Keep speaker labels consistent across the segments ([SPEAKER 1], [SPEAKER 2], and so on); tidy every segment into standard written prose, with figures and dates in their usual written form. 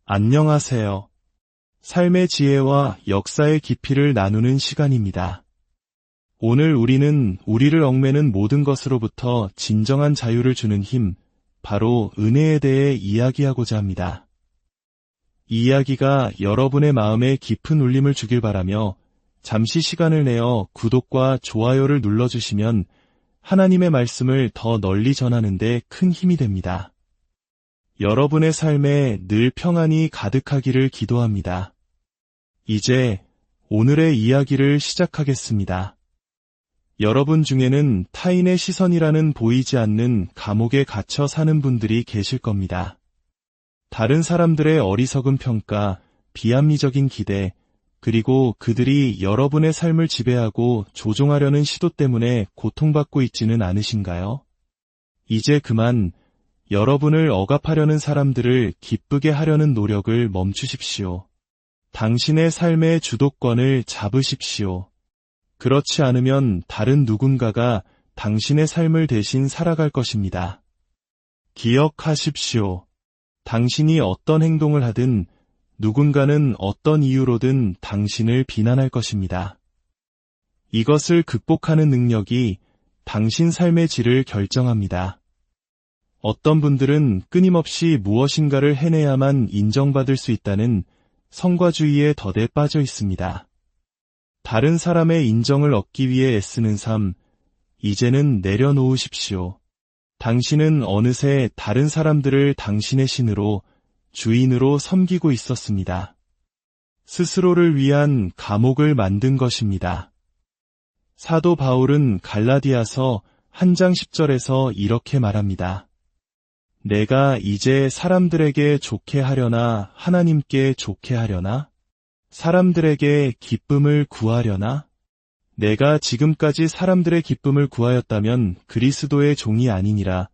[SPEAKER 1] 안녕하세요. 삶의 지혜와 역사의 깊이를 나누는 시간입니다. 오늘 우리는 우리를 얽매는 모든 것으로부터 진정한 자유를 주는 힘, 바로 은혜에 대해 이야기하고자 합니다. 이 이야기가 여러분의 마음에 깊은 울림을 주길 바라며 잠시 시간을 내어 구독과 좋아요를 눌러주시면 하나님의 말씀을 더 널리 전하는 데 큰 힘이 됩니다. 여러분의 삶에 늘 평안이 가득하기를 기도합니다. 이제 오늘의 이야기를 시작하겠습니다. 여러분 중에는 타인의 시선이라는 보이지 않는 감옥에 갇혀 사는 분들이 계실 겁니다. 다른 사람들의 어리석은 평가, 비합리적인 기대, 그리고 그들이 여러분의 삶을 지배하고 조종하려는 시도 때문에 고통받고 있지는 않으신가요? 이제 그만 여러분을 억압하려는 사람들을 기쁘게 하려는 노력을 멈추십시오. 당신의 삶의 주도권을 잡으십시오. 그렇지 않으면 다른 누군가가 당신의 삶을 대신 살아갈 것입니다. 기억하십시오. 당신이 어떤 행동을 하든 누군가는 어떤 이유로든 당신을 비난할 것입니다. 이것을 극복하는 능력이 당신 삶의 질을 결정합니다. 어떤 분들은 끊임없이 무엇인가를 해내야만 인정받을 수 있다는 성과주의의 덫에 빠져 있습니다. 다른 사람의 인정을 얻기 위해 애쓰는 삶, 이제는 내려놓으십시오. 당신은 어느새 다른 사람들을 당신의 신으로, 주인으로 섬기고 있었습니다. 스스로를 위한 감옥을 만든 것입니다. 사도 바울은 갈라디아서 1장 10절에서 이렇게 말합니다. 내가 이제 사람들에게 좋게 하려나 하나님께 좋게 하려나? 사람들에게 기쁨을 구하려나? 내가 지금까지 사람들의 기쁨을 구하였다면 그리스도의 종이 아니니라.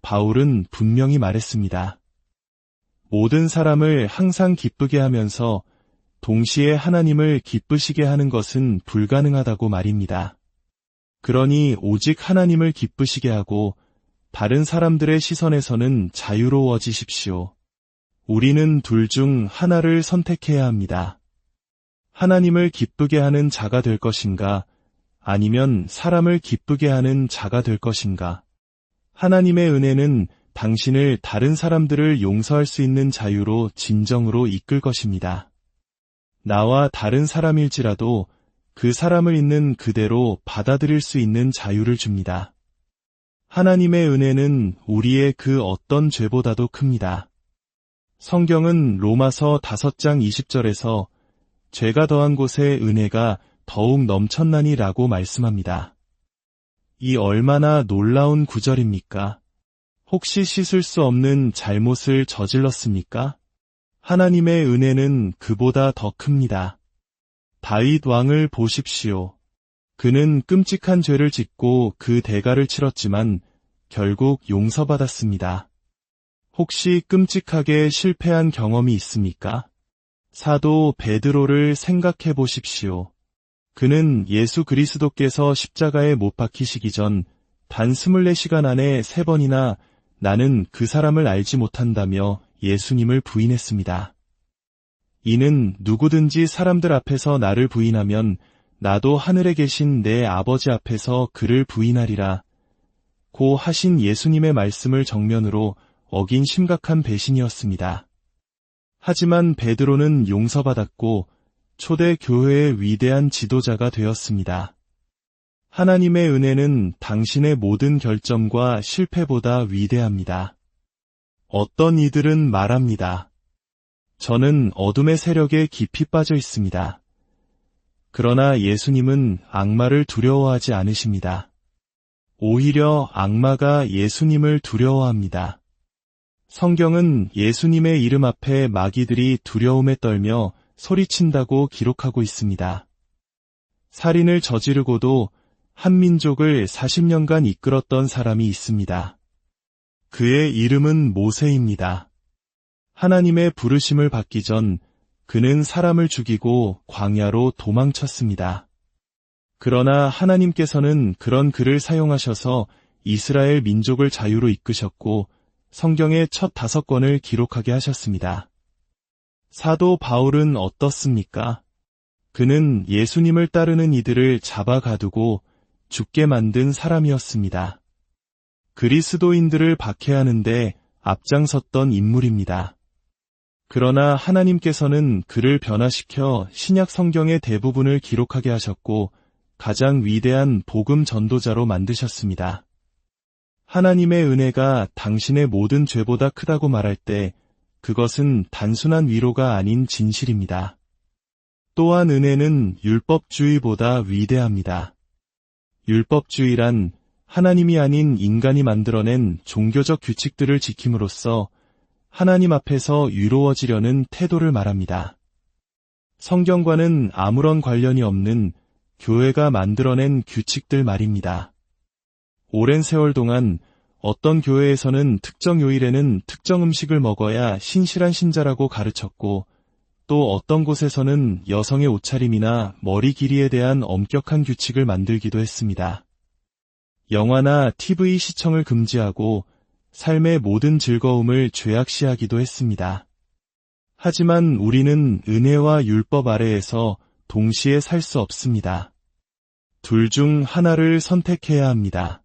[SPEAKER 1] 바울은 분명히 말했습니다. 모든 사람을 항상 기쁘게 하면서 동시에 하나님을 기쁘시게 하는 것은 불가능하다고 말입니다. 그러니 오직 하나님을 기쁘시게 하고 다른 사람들의 시선에서는 자유로워지십시오. 우리는 둘 중 하나를 선택해야 합니다. 하나님을 기쁘게 하는 자가 될 것인가, 아니면 사람을 기쁘게 하는 자가 될 것인가. 하나님의 은혜는 당신을 다른 사람들을 용서할 수 있는 자유로 진정으로 이끌 것입니다. 나와 다른 사람일지라도 그 사람을 있는 그대로 받아들일 수 있는 자유를 줍니다. 하나님의 은혜는 우리의 그 어떤 죄보다도 큽니다. 성경은 로마서 5장 20절에서 죄가 더한 곳에 은혜가 더욱 넘쳤나니 라고 말씀합니다. 이 얼마나 놀라운 구절입니까? 혹시 씻을 수 없는 잘못을 저질렀습니까? 하나님의 은혜는 그보다 더 큽니다. 다윗 왕을 보십시오. 그는 끔찍한 죄를 짓고 그 대가를 치렀지만 결국 용서받았습니다. 혹시 끔찍하게 실패한 경험이 있습니까? 사도 베드로를 생각해 보십시오. 그는 예수 그리스도께서 십자가에 못 박히시기 전 단 24시간 안에 3번이나 나는 그 사람을 알지 못한다며 예수님을 부인했습니다. 이는 누구든지 사람들 앞에서 나를 부인하면 나도 하늘에 계신 내 아버지 앞에서 그를 부인하리라. 고 하신 예수님의 말씀을 정면으로 어긴 심각한 배신이었습니다. 하지만 베드로는 용서받았고 초대 교회의 위대한 지도자가 되었습니다. 하나님의 은혜는 당신의 모든 결점과 실패보다 위대합니다. 어떤 이들은 말합니다. 저는 어둠의 세력에 깊이 빠져 있습니다. 그러나 예수님은 악마를 두려워하지 않으십니다. 오히려 악마가 예수님을 두려워합니다. 성경은 예수님의 이름 앞에 마귀들이 두려움에 떨며 소리친다고 기록하고 있습니다. 살인을 저지르고도 한 민족을 40년간 이끌었던 사람이 있습니다. 그의 이름은 모세입니다. 하나님의 부르심을 받기 전 그는 사람을 죽이고 광야로 도망쳤습니다. 그러나 하나님께서는 그런 그를 사용하셔서 이스라엘 민족을 자유로 이끄셨고 성경의 첫 5권을 기록하게 하셨습니다. 사도 바울은 어떻습니까? 그는 예수님을 따르는 이들을 잡아 가두고 죽게 만든 사람이었습니다. 그리스도인들을 박해하는데 앞장섰던 인물입니다. 그러나 하나님께서는 그를 변화시켜 신약 성경의 대부분을 기록하게 하셨고 가장 위대한 복음 전도자로 만드셨습니다. 하나님의 은혜가 당신의 모든 죄보다 크다고 말할 때 그것은 단순한 위로가 아닌 진실입니다. 또한 은혜는 율법주의보다 위대합니다. 율법주의란 하나님이 아닌 인간이 만들어낸 종교적 규칙들을 지킴으로써 하나님 앞에서 위로워지려는 태도를 말합니다. 성경과는 아무런 관련이 없는 교회가 만들어낸 규칙들 말입니다. 오랜 세월 동안 어떤 교회에서는 특정 요일에는 특정 음식을 먹어야 신실한 신자라고 가르쳤고 또 어떤 곳에서는 여성의 옷차림이나 머리 길이에 대한 엄격한 규칙을 만들기도 했습니다. 영화나 TV 시청을 금지하고 삶의 모든 즐거움을 죄악시하기도 했습니다. 하지만 우리는 은혜와 율법 아래에서 동시에 살 수 없습니다. 둘 중 하나를 선택해야 합니다.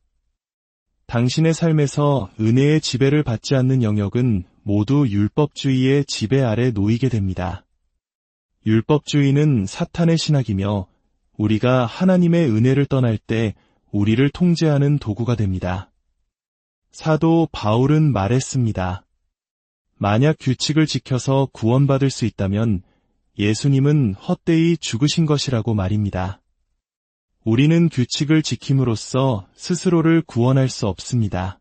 [SPEAKER 1] 당신의 삶에서 은혜의 지배를 받지 않는 영역은 모두 율법주의의 지배 아래 놓이게 됩니다. 율법주의는 사탄의 신학이며 우리가 하나님의 은혜를 떠날 때 우리를 통제하는 도구가 됩니다. 사도 바울은 말했습니다. 만약 규칙을 지켜서 구원받을 수 있다면 예수님은 헛되이 죽으신 것이라고 말입니다. 우리는 규칙을 지킴으로써 스스로를 구원할 수 없습니다.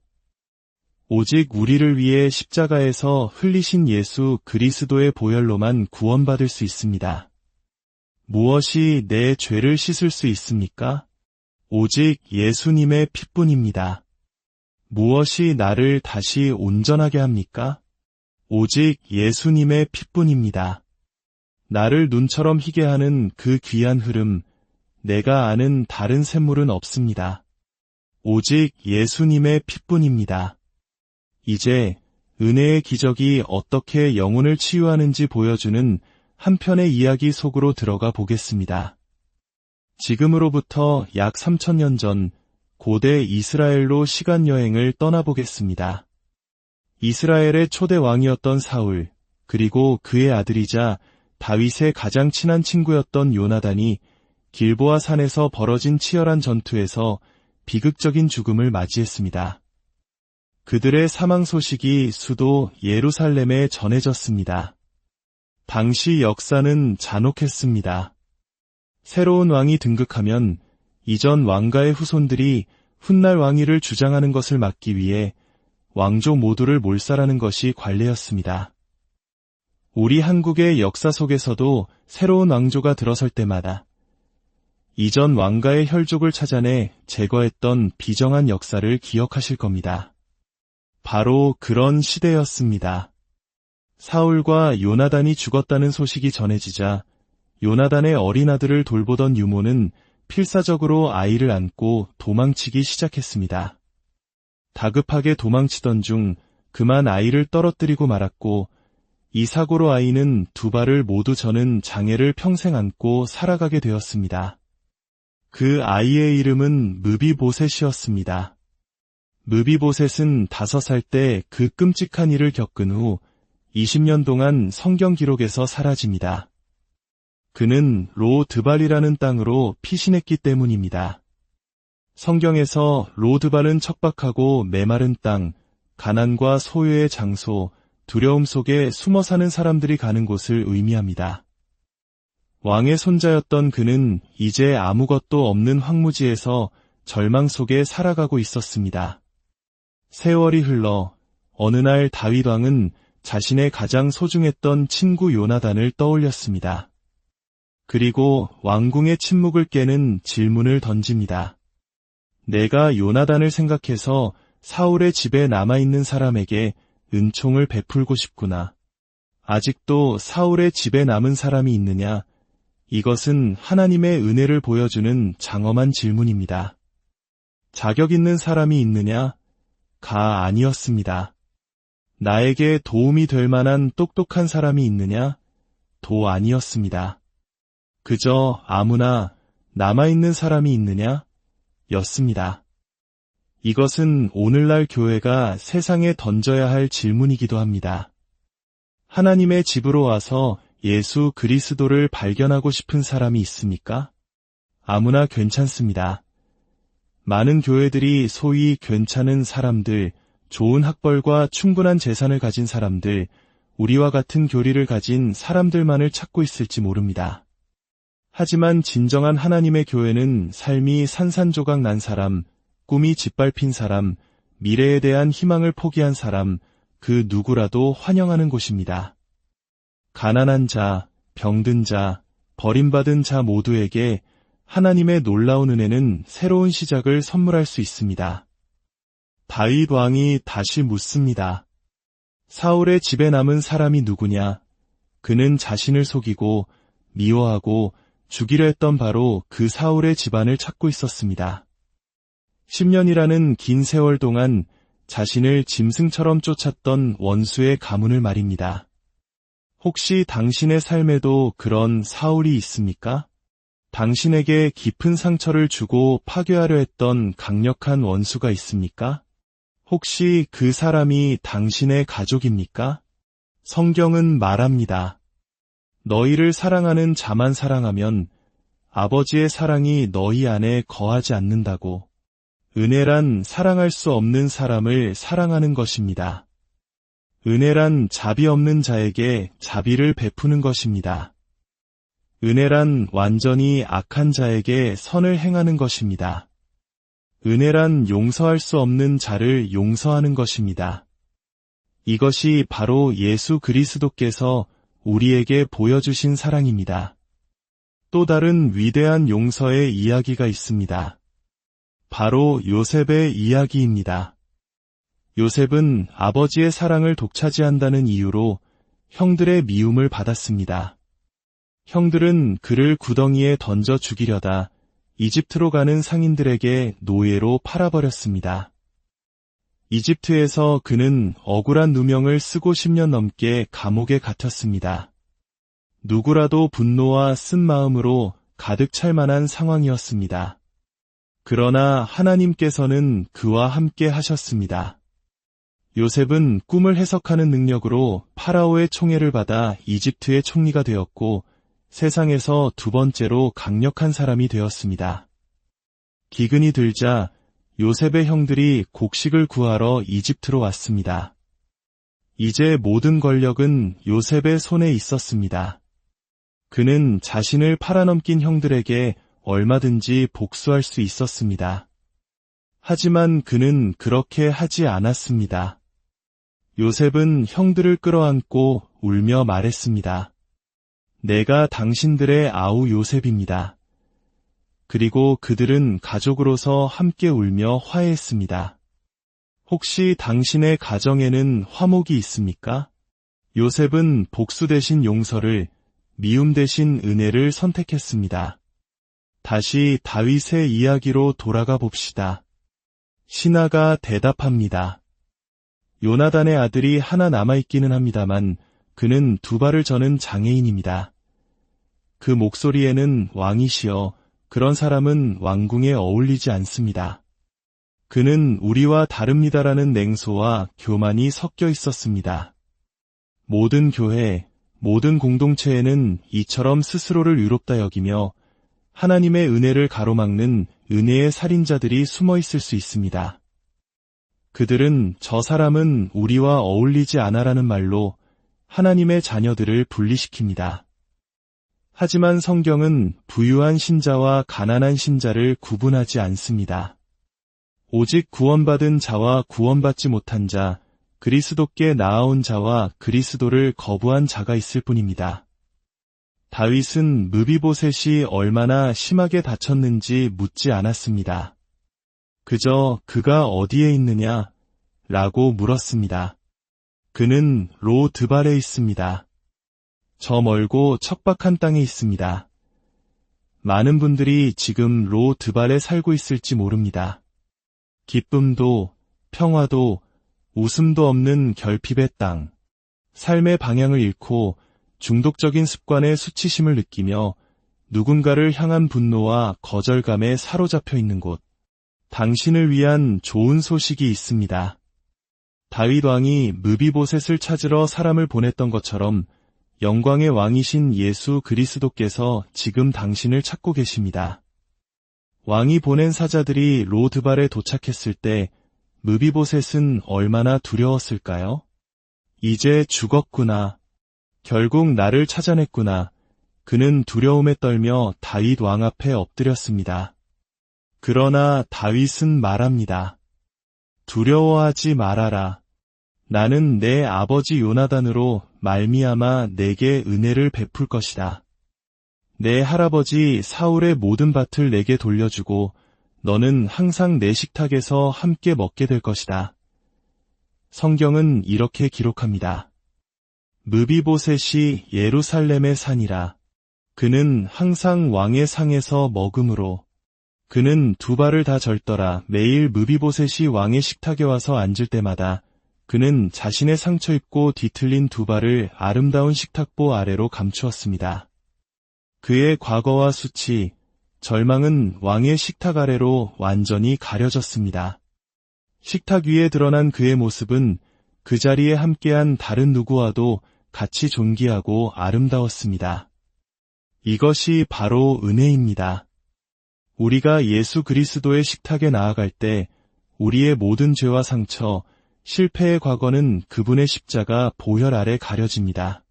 [SPEAKER 1] 오직 우리를 위해 십자가에서 흘리신 예수 그리스도의 보혈로만 구원받을 수 있습니다. 무엇이 내 죄를 씻을 수 있습니까? 오직 예수님의 피뿐입니다. 무엇이 나를 다시 온전하게 합니까? 오직 예수님의 피뿐입니다. 나를 눈처럼 희게 하는 그 귀한 흐름, 내가 아는 다른 샘물은 없습니다. 오직 예수님의 피뿐입니다. 이제 은혜의 기적이 어떻게 영혼을 치유하는지 보여주는 한 편의 이야기 속으로 들어가 보겠습니다. 지금으로부터 약 3000년 전 고대 이스라엘로 시간여행을 떠나보겠습니다. 이스라엘의 초대 왕이었던 사울, 그리고 그의 아들이자 다윗의 가장 친한 친구였던 요나단이 길보아 산에서 벌어진 치열한 전투에서 비극적인 죽음을 맞이했습니다. 그들의 사망 소식이 수도 예루살렘에 전해졌습니다. 당시 역사는 잔혹했습니다. 새로운 왕이 등극하면 이전 왕가의 후손들이 훗날 왕위를 주장하는 것을 막기 위해 왕족 모두를 몰살하는 것이 관례였습니다. 우리 한국의 역사 속에서도 새로운 왕조가 들어설 때마다 이전 왕가의 혈족을 찾아내 제거했던 비정한 역사를 기억하실 겁니다. 바로 그런 시대였습니다. 사울과 요나단이 죽었다는 소식이 전해지자 요나단의 어린 아들을 돌보던 유모는 필사적으로 아이를 안고 도망치기 시작했습니다. 다급하게 도망치던 중 그만 아이를 떨어뜨리고 말았고 이 사고로 아이는 두 발을 모두 저는 장애를 평생 안고 살아가게 되었습니다. 그 아이의 이름은 므비보셋이었습니다. 므비보셋은 5살 때 그 끔찍한 일을 겪은 후 20년 동안 성경 기록에서 사라집니다. 그는 로드발이라는 땅으로 피신했기 때문입니다. 성경에서 로드발은 척박하고 메마른 땅, 가난과 소유의 장소, 두려움 속에 숨어 사는 사람들이 가는 곳을 의미합니다. 왕의 손자였던 그는 이제 아무것도 없는 황무지에서 절망 속에 살아가고 있었습니다. 세월이 흘러 어느 날 다윗 왕은 자신의 가장 소중했던 친구 요나단을 떠올렸습니다. 그리고 왕궁의 침묵을 깨는 질문을 던집니다. 내가 요나단을 생각해서 사울의 집에 남아있는 사람에게 은총을 베풀고 싶구나. 아직도 사울의 집에 남은 사람이 있느냐? 이것은 하나님의 은혜를 보여주는 장엄한 질문입니다. 자격 있는 사람이 있느냐? 가 아니었습니다. 나에게 도움이 될 만한 똑똑한 사람이 있느냐? 도 아니었습니다. 그저 아무나 남아있는 사람이 있느냐? 였습니다. 이것은 오늘날 교회가 세상에 던져야 할 질문이기도 합니다. 하나님의 집으로 와서 예수 그리스도를 발견하고 싶은 사람이 있습니까? 아무나 괜찮습니다. 많은 교회들이 소위 괜찮은 사람들, 좋은 학벌과 충분한 재산을 가진 사람들, 우리와 같은 교리를 가진 사람들만을 찾고 있을지 모릅니다. 하지만 진정한 하나님의 교회는 삶이 산산조각 난 사람, 꿈이 짓밟힌 사람, 미래에 대한 희망을 포기한 사람, 그 누구라도 환영하는 곳입니다. 가난한 자, 병든 자, 버림받은 자 모두에게 하나님의 놀라운 은혜는 새로운 시작을 선물할 수 있습니다. 다윗 왕이 다시 묻습니다. 사울의 집에 남은 사람이 누구냐? 그는 자신을 속이고 미워하고 죽이려 했던 바로 그 사울의 집안을 찾고 있었습니다. 10년이라는 긴 세월 동안 자신을 짐승처럼 쫓았던 원수의 가문을 말입니다. 혹시 당신의 삶에도 그런 사울이 있습니까? 당신에게 깊은 상처를 주고 파괴하려 했던 강력한 원수가 있습니까? 혹시 그 사람이 당신의 가족입니까? 성경은 말합니다. 너희를 사랑하는 자만 사랑하면 아버지의 사랑이 너희 안에 거하지 않는다고. 은혜란 사랑할 수 없는 사람을 사랑하는 것입니다. 은혜란 자비 없는 자에게 자비를 베푸는 것입니다. 은혜란 완전히 악한 자에게 선을 행하는 것입니다. 은혜란 용서할 수 없는 자를 용서하는 것입니다. 이것이 바로 예수 그리스도께서 우리에게 보여주신 사랑입니다. 또 다른 위대한 용서의 이야기가 있습니다. 바로 요셉의 이야기입니다. 요셉은 아버지의 사랑을 독차지한다는 이유로 형들의 미움을 받았습니다. 형들은 그를 구덩이에 던져 죽이려다 이집트로 가는 상인들에게 노예로 팔아버렸습니다. 이집트에서 그는 억울한 누명을 쓰고 10년 넘게 감옥에 갇혔습니다. 누구라도 분노와 쓴 마음으로 가득 찰 만한 상황이었습니다. 그러나 하나님께서는 그와 함께 하셨습니다. 요셉은 꿈을 해석하는 능력으로 파라오의 총애를 받아 이집트의 총리가 되었고 세상에서 두 번째로 강력한 사람이 되었습니다. 기근이 들자 요셉의 형들이 곡식을 구하러 이집트로 왔습니다. 이제 모든 권력은 요셉의 손에 있었습니다. 그는 자신을 팔아넘긴 형들에게 얼마든지 복수할 수 있었습니다. 하지만 그는 그렇게 하지 않았습니다. 요셉은 형들을 끌어안고 울며 말했습니다. 내가 당신들의 아우 요셉입니다. 그리고 그들은 가족으로서 함께 울며 화해했습니다. 혹시 당신의 가정에는 화목이 있습니까? 요셉은 복수 대신 용서를, 미움 대신 은혜를 선택했습니다. 다시 다윗의 이야기로 돌아가 봅시다. 신하가 대답합니다. 요나단의 아들이 하나 남아있기는 합니다만 그는 두 발을 저는 장애인입니다. 그 목소리에는 왕이시여 그런 사람은 왕궁에 어울리지 않습니다. 그는 우리와 다릅니다라는 냉소와 교만이 섞여 있었습니다. 모든 교회, 모든 공동체에는 이처럼 스스로를 의롭다 여기며 하나님의 은혜를 가로막는 은혜의 살인자들이 숨어 있을 수 있습니다. 그들은 저 사람은 우리와 어울리지 않아라는 말로 하나님의 자녀들을 분리시킵니다. 하지만 성경은 부유한 신자와 가난한 신자를 구분하지 않습니다. 오직 구원받은 자와 구원받지 못한 자, 그리스도께 나아온 자와 그리스도를 거부한 자가 있을 뿐입니다. 다윗은 므비보셋이 얼마나 심하게 다쳤는지 묻지 않았습니다. 그저 그가 어디에 있느냐? 라고 물었습니다. 그는 로드발에 있습니다. 저 멀고 척박한 땅에 있습니다. 많은 분들이 지금 로드발에 살고 있을지 모릅니다. 기쁨도, 평화도, 웃음도 없는 결핍의 땅, 삶의 방향을 잃고 중독적인 습관의 수치심을 느끼며 누군가를 향한 분노와 거절감에 사로잡혀 있는 곳. 당신을 위한 좋은 소식이 있습니다. 다윗 왕이 므비보셋을 찾으러 사람을 보냈던 것처럼 영광의 왕이신 예수 그리스도께서 지금 당신을 찾고 계십니다. 왕이 보낸 사자들이 로드발에 도착했을 때 므비보셋은 얼마나 두려웠을까요? 이제 죽었구나. 결국 나를 찾아냈구나. 그는 두려움에 떨며 다윗 왕 앞에 엎드렸습니다. 그러나 다윗은 말합니다. 두려워하지 말아라. 나는 내 아버지 요나단으로 말미암아 내게 은혜를 베풀 것이다. 내 할아버지 사울의 모든 밭을 내게 돌려주고 너는 항상 내 식탁에서 함께 먹게 될 것이다. 성경은 이렇게 기록합니다. 므비보셋이 예루살렘의 산이라. 그는 항상 왕의 상에서 먹음으로. 그는 두 발을 다 절더라. 매일 므비보셋이 왕의 식탁에 와서 앉을 때마다 그는 자신의 상처 입고 뒤틀린 두 발을 아름다운 식탁보 아래로 감추었습니다. 그의 과거와 수치, 절망은 왕의 식탁 아래로 완전히 가려졌습니다. 식탁 위에 드러난 그의 모습은 그 자리에 함께한 다른 누구와도 같이 존귀하고 아름다웠습니다. 이것이 바로 은혜입니다. 우리가 예수 그리스도의 식탁에 나아갈 때 우리의 모든 죄와 상처, 실패의 과거는 그분의 십자가 보혈 아래 가려집니다.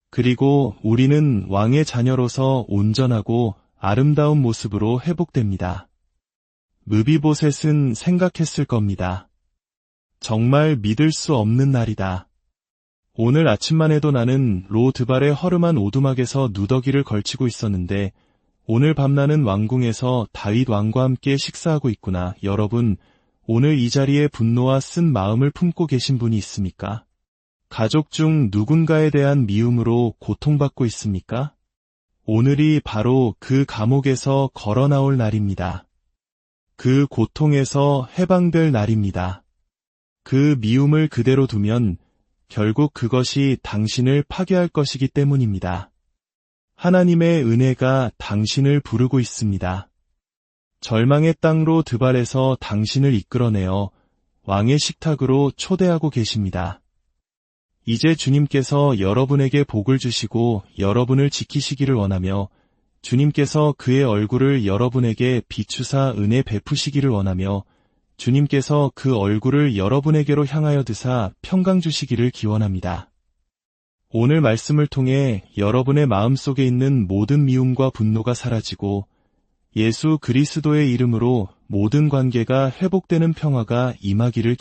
[SPEAKER 1] 그리고 우리는 왕의 자녀로서 온전하고 아름다운 모습으로 회복됩니다. 므비보셋은 생각했을 겁니다. 정말 믿을 수 없는 날이다. 오늘 아침만 해도 나는 로드발의 허름한 오두막에서 누더기를 걸치고 있었는데 오늘 밤 나는 왕궁에서 다윗 왕과 함께 식사하고 있구나. 여러분, 오늘 이 자리에 분노와 쓴 마음을 품고 계신 분이 있습니까? 가족 중 누군가에 대한 미움으로 고통받고 있습니까? 오늘이 바로 그 감옥에서 걸어 나올 날입니다. 그 고통에서 해방될 날입니다. 그 미움을 그대로 두면 결국 그것이 당신을 파괴할 것이기 때문입니다. 하나님의 은혜가 당신을 부르고 있습니다. 절망의 땅로 드발에서 당신을 이끌어내어 왕의 식탁으로 초대하고 계십니다. 이제 주님께서 여러분에게 복을 주시고 여러분을 지키시기를 원하며 주님께서 그의 얼굴을 여러분에게 비추사 은혜 베푸시기를 원하며 주님께서 그 얼굴을 여러분에게로 향하여 드사 평강 주시기를 기원합니다. 오늘 말씀을 통해 여러분의 마음속에 있는 모든 미움과 분노가 사라지고 예수 그리스도의 이름으로 모든 관계가 회복되는 평화가 임하기를